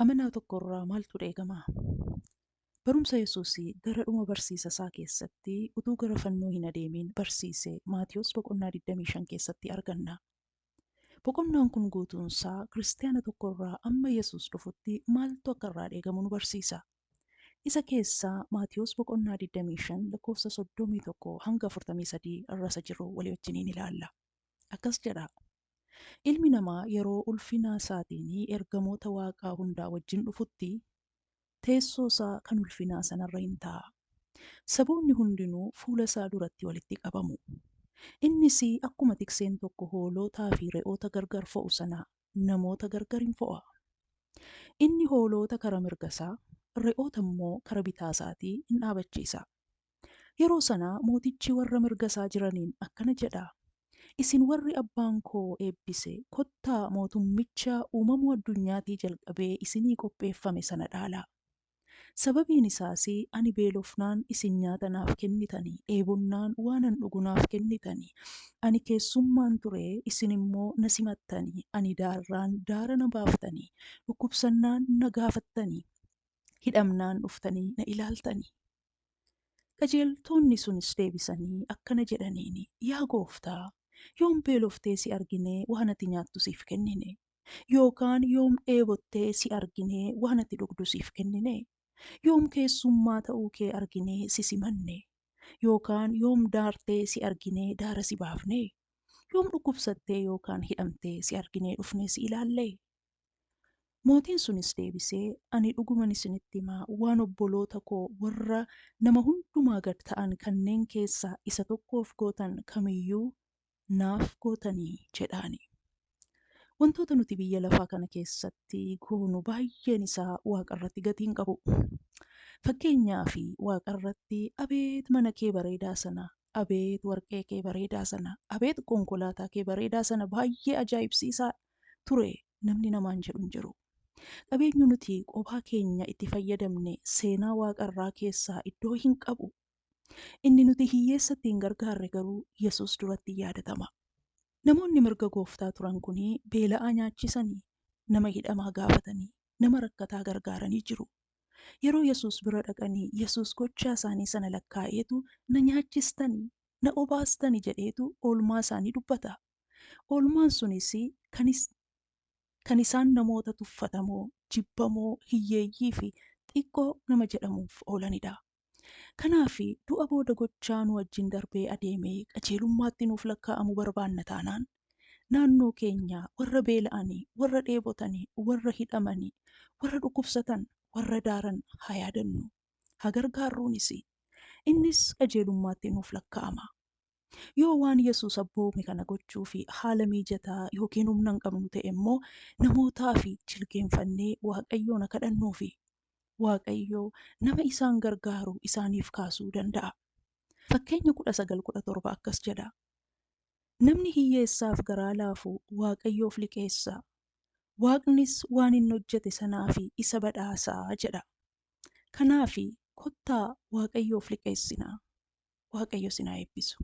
Amanaa tokkorraa maaltu eegama? Barumsa Yesuusii gara dhuma barsiisa isaa keessatti utuu gara fannoo hin adeemiin barsiise Maatiyos boqonnaa 25 keessatti arganna. Boqonnaan kun guutuunsaa kiristaana tokkorraa amma Yesuus dhufutti maaltu akka irraa eegamu nu barsiisa. Isa keessaa Maatiyos boqonnaa 25 lakkoofsa 31 hanga 43 irra jiru walii wajjiniin ilaalla. Akkas jedha. Ilmi namaa yeroo ulfina isaatiin ergamoota Waaqaa hundaa wajjin dhufutti teessoo isaa kan ulfinaa sanarra hin taa'a. Saboonni hundinuu fuula isaa duratti walitti qabamu. Innis akkuma tikseen tokko hoolotaa fi re'oota gargar fo'u sana namoota gargar hin fo'a. Inni hoolota kara mirga isaa, re'oota immoo kara bitaa isaatii in dhaabachiisa. Yeroo sana mootichi warra mirga isaa jiraniin akkana jedha. Isin warri abbaan koo eebbise kottaa mootummicha uumamuu addunyaatii jalqabee isinii qopheeffame sana dhaalaa. Sababiin isaas ani beelofnaan isin nyaata naaf kennitanii, dheebonnaan waanan dhugu naaf kennitanii, ani keessummaan ture isin immoo na simattanii, ani daarraan daara na baaftanii, dhukkubsannaan na gaafattanii, hidhamnaan dhuftanii na ilaaltanii. Qajeeltonni sunis deebisanii akkana jedhaniini, yaa gooftaa, yoom beeloftee si arginee waan ati nyaattu siif kennine? Yookaan yoom dheebottee si arginee waan ati dhugdu siif kennine? Yoom keessummaa ta'uu kee arginee si simanne? Yookaan yoom daartee si arginee daara si baafne? Yoom dhukkubsattee yookaan hidhamtee si arginee dhufnee si ilaalle? Mootiin sunis deebisee, ani dhuguman isinitti himaa waan obboloota koo warra nama hundumaa gad ta'an kanneen keessaa isa tokkoof gootan kamiyyuu naaf gootanii jedhaani. Wantoota nuti biyya lafaa kana keessatti goonu baay'een isaa waaqarratti gatii hin qabu. Fakkeenyaaf waaqarratti abeet mana kee bareedaa sana, abeet warqee kee bareedaa sana, abeet konkolaataa kee bareedaa sana baay'ee ajaa'ibsiisaa ture namni namaan jedhu hin jiru. Qabeenyi nuti qophaa keenya itti fayyadamne seenaa waaqarraa keessaa iddoo hin qabu. Inni nuti hiyyeessa ittiin gargaarre garuu Yesuus duratti yaadatama. Namoonni mirga gooftaa turan kun beela'aa nyaachisanii, nama hidhamaa gaafatanii, nama rakkataa gargaaranii jiru. Yeroo Yesuus bira dhaqanii Yesuus gochaa isaanii sana lakkaa'eetu na nyaachistanii, na obaastanii jedheetu oolmaa isaanii dubbata. Oolmaan sunis kan isaan namoota tuffatamoo, jibbamoo, hiyyeeyyii fi xiqqoo nama jedhamuuf oolanidha. Kanaaf du'a booda gochaa nu wajjin darbee adeemee qajeelummaatti nuuf lakkaa'amu barbaanna taanaan naannoo keenya warra beela'anii, warra dheebotanii, warra hidhamanii, warra dhukkubsatan, warra daaran haa yaadannu. Haa gargaarruunis. Innis qajeelummaatti nuuf lakkaa'ama. Yoo waan Yesuus abboome kana gochuu fi haala mijataa yookiin humna hin qabnu ta'e immoo namootaa fi jilgeenfannee Waaqayyoon kadhannuu fi Waaqayyoo nama isaan gargaaru isaaniif kaasuu danda'a. Fakkeenya 19:17 akkas jedha. Namni hiyyeessaaf garaa laafu Waaqayyoof liqeessa. Waaqnis waan inni hojjete sanaaf isa badhaasaa jedha. Kanaaf kottaa Waaqayyoof liqeessinaa. Waaqayyo sinaa eebbisu.